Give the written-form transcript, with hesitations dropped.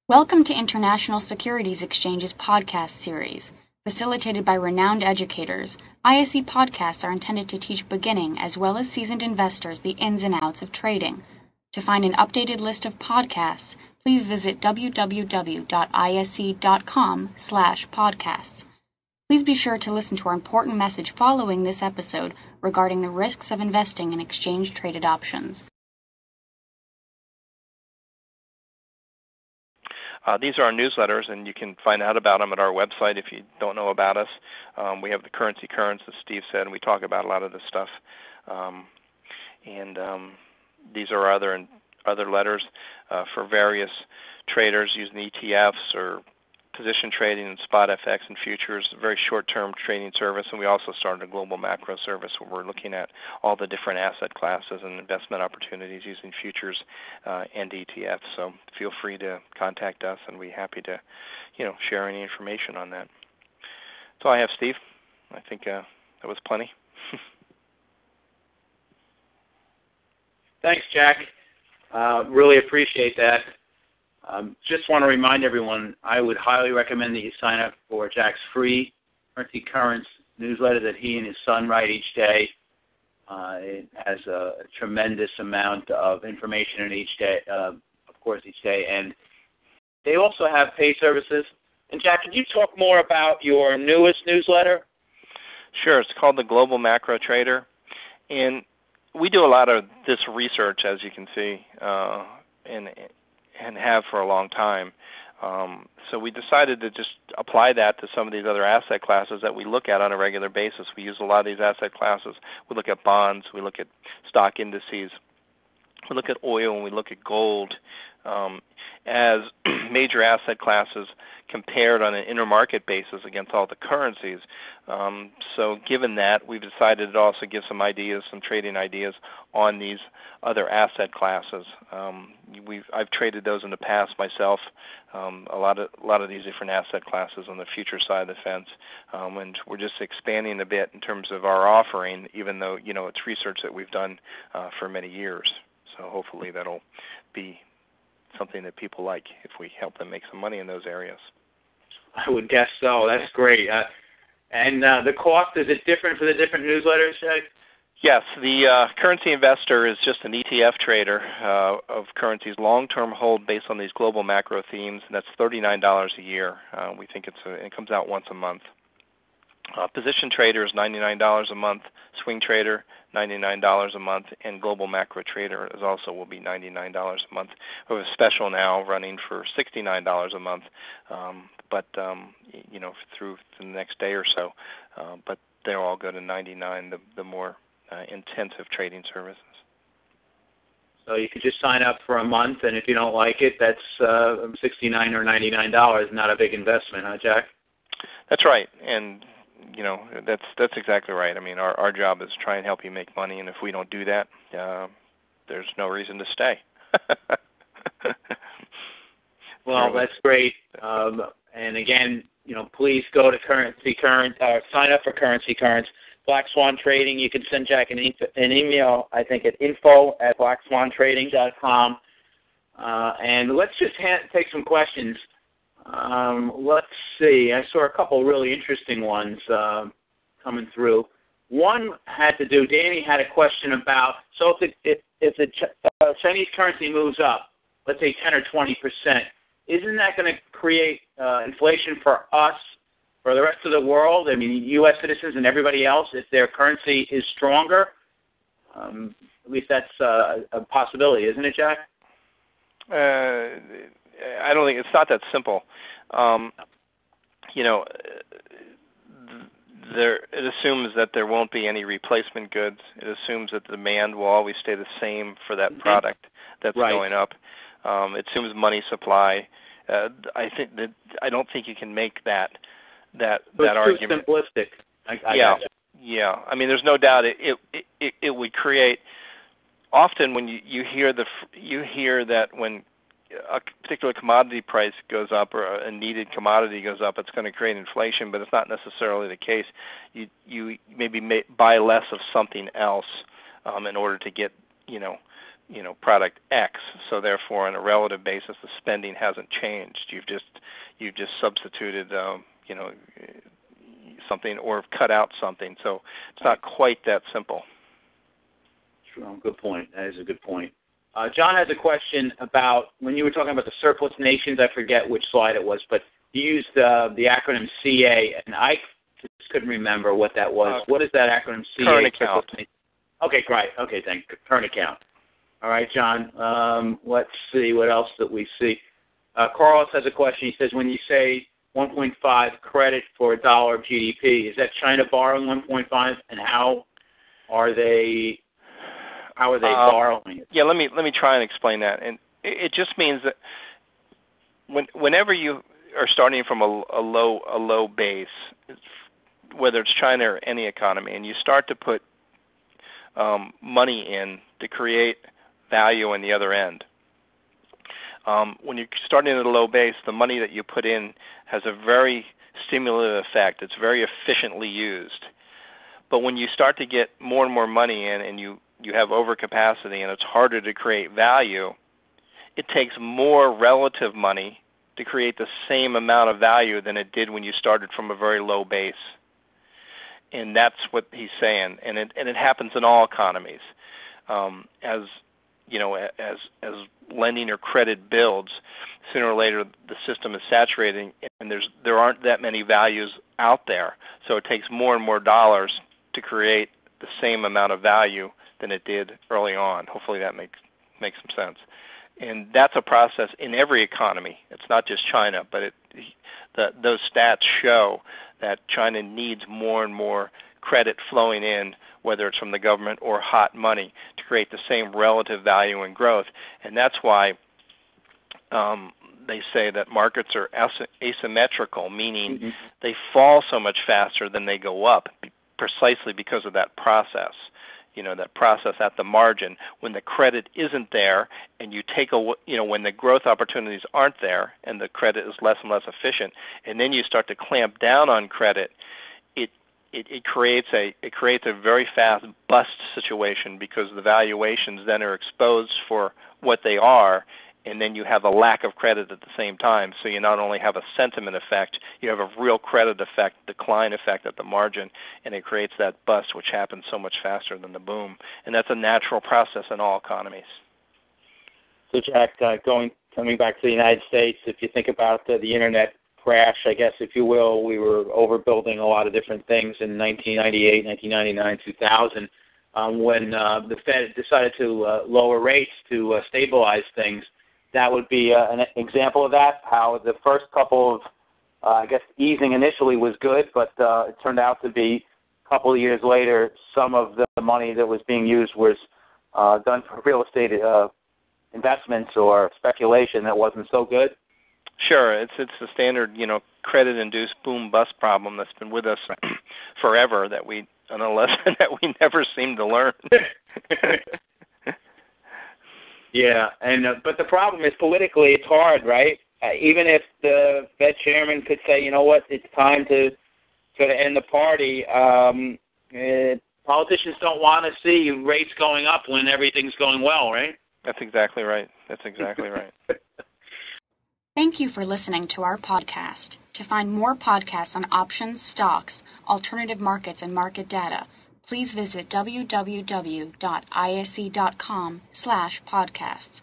Welcome to International Securities Exchange's podcast series. Facilitated by renowned educators, ISE podcasts are intended to teach beginning as well as seasoned investors the ins and outs of trading. To find an updated list of podcasts, please visit www.ise.com/podcasts. Please be sure to listen to our important message following this episode regarding the risks of investing in exchange-traded options. These are our newsletters, and you can find out about them at our website if you don't know about us. We have the Currency Currents, as Steve said, and we talk about a lot of this stuff. These are other letters for various traders using ETFs or position trading and spot FX and futures, a very short-term trading service, and we also started a global macro service where we're looking at all the different asset classes and investment opportunities using futures and ETFs. So feel free to contact us, and we're happy to, share any information on that. That's all I have, Steve. I think that was plenty. Thanks, Jack. Really appreciate that. Just want to remind everyone, I would highly recommend that you sign up for Jack's free Currency Currents newsletter that he and his son write each day. It has a tremendous amount of information in each day, each day. And they also have paid services. And Jack, can you talk more about your newest newsletter? Sure. It's called the Global Macro Trader. And we do a lot of this research, as you can see, and have for a long time. So we decided to just apply that to some of these other asset classes that we look at on a regular basis. We use a lot of these asset classes. We look at bonds, we look at stock indices, we look at oil, and we look at gold as major asset classes compared on an intermarket basis against all the currencies. So given that, we've decided to also give some ideas, some trading ideas on these other asset classes. I've traded those in the past myself, a lot of these different asset classes on the future side of the fence, and we're just expanding a bit in terms of our offering, even though it's research that we've done for many years. So hopefully that'll be something that people like if we help them make some money in those areas. I would guess so. That's great. And the cost, is it different for the different newsletters, Jack? Yes, the Currency Investor is just an ETF trader of currencies, long-term hold based on these global macro themes, and that's $39 a year. We think it comes out once a month. Position Trader is $99 a month, Swing Trader $99 a month, and Global Macro Trader will be $99 a month. We have a special now running for $69 a month, through the next day or so. But they're all go to $99, the more intensive trading services. So you could just sign up for a month, and if you don't like it, that's $69 or $99. Not a big investment, huh, Jack? That's right, and that's exactly right. I mean, our job is to try and help you make money, and if we don't do that, there's no reason to stay. Well, that's great. And again, please go to Currency Current, sign up for Currency Currents. Black Swan Trading, you can send Jack an email, I think, at info@blackswantrading.com. And let's just take some questions. Let's see. I saw a couple really interesting ones coming through. One had to do, Danny had a question about, so if the Chinese currency moves up, let's say 10 or 20%, isn't that going to create inflation for us, for the rest of the world? I mean, U.S. citizens and everybody else, if their currency is stronger? At least that's a possibility, isn't it, Jack? I don't think it's not that simple. It assumes that there won't be any replacement goods. It assumes that the demand will always stay the same for that product that's going up. It assumes money supply. I don't think you can make that argument. Too simplistic. Yeah. I mean, there's no doubt it would create. Often when you hear that when a particular commodity price goes up or a needed commodity goes up, it's going to create inflation, but it's not necessarily the case. You maybe buy less of something else in order to get product X, so therefore on a relative basis the spending hasn't changed. You've just substituted something or cut out something. So it's not quite that simple. Sure, good point. That is a good point. John has a question about when you were talking about the surplus nations. I forget which slide it was, but you used the acronym CA, and I just couldn't remember what that was. What is that acronym CA? Current account. Okay, great. Okay, thank you. Current account. All right, John. Let's see what else that we see. Carlos has a question. He says, when you say 1.5 credit for $1 of GDP, is that China borrowing 1.5, and how are they borrowing it? Yeah, let me try and explain that. And it just means that whenever you are starting from a low base, whether it's China or any economy, and you start to put money in to create value on the other end. When you're starting at a low base, the money that you put in has a very stimulative effect. It's very efficiently used. But when you start to get more and more money in and you have overcapacity and it's harder to create value, it takes more relative money to create the same amount of value than it did when you started from a very low base. And that's what he's saying. And it happens in all economies. As lending or credit builds, sooner or later the system is saturating, and there aren't that many values out there. So it takes more and more dollars to create the same amount of value than it did early on. Hopefully that makes some sense. And that's a process in every economy. It's not just China, but those stats show that China needs more and more credit flowing in, whether it's from the government or hot money, to create the same relative value and growth. And that's why they say that markets are asymmetrical, meaning they fall so much faster than they go up, precisely because of that process. That process at the margin, when the credit isn't there, and you take when the growth opportunities aren't there, and the credit is less and less efficient, and then you start to clamp down on credit, it creates a very fast bust situation, because the valuations then are exposed for what they are, and then you have a lack of credit at the same time. So you not only have a sentiment effect, you have a real credit effect, decline effect at the margin, and it creates that bust, which happens so much faster than the boom. And that's a natural process in all economies. So Jack, coming back to the United States, if you think about the Internet crash, I guess, if you will, we were overbuilding a lot of different things in 1998, 1999, 2000, when the Fed decided to lower rates to stabilize things. That would be an example of that, how the first couple of, easing initially was good, but it turned out to be a couple of years later, some of the money that was being used was done for real estate investments or speculation that wasn't so good. Sure, it's the standard, credit-induced boom-bust problem that's been with us forever, that we, on a lesson that we never seem to learn. Yeah, and but the problem is politically it's hard, right? Even if the Fed chairman could say, you know what, it's time to end the party, politicians don't want to see rates going up when everything's going well, right? That's exactly right. That's exactly right. Thank you for listening to our podcast. To find more podcasts on options, stocks, alternative markets, and market data, please visit www.ise.com/podcasts.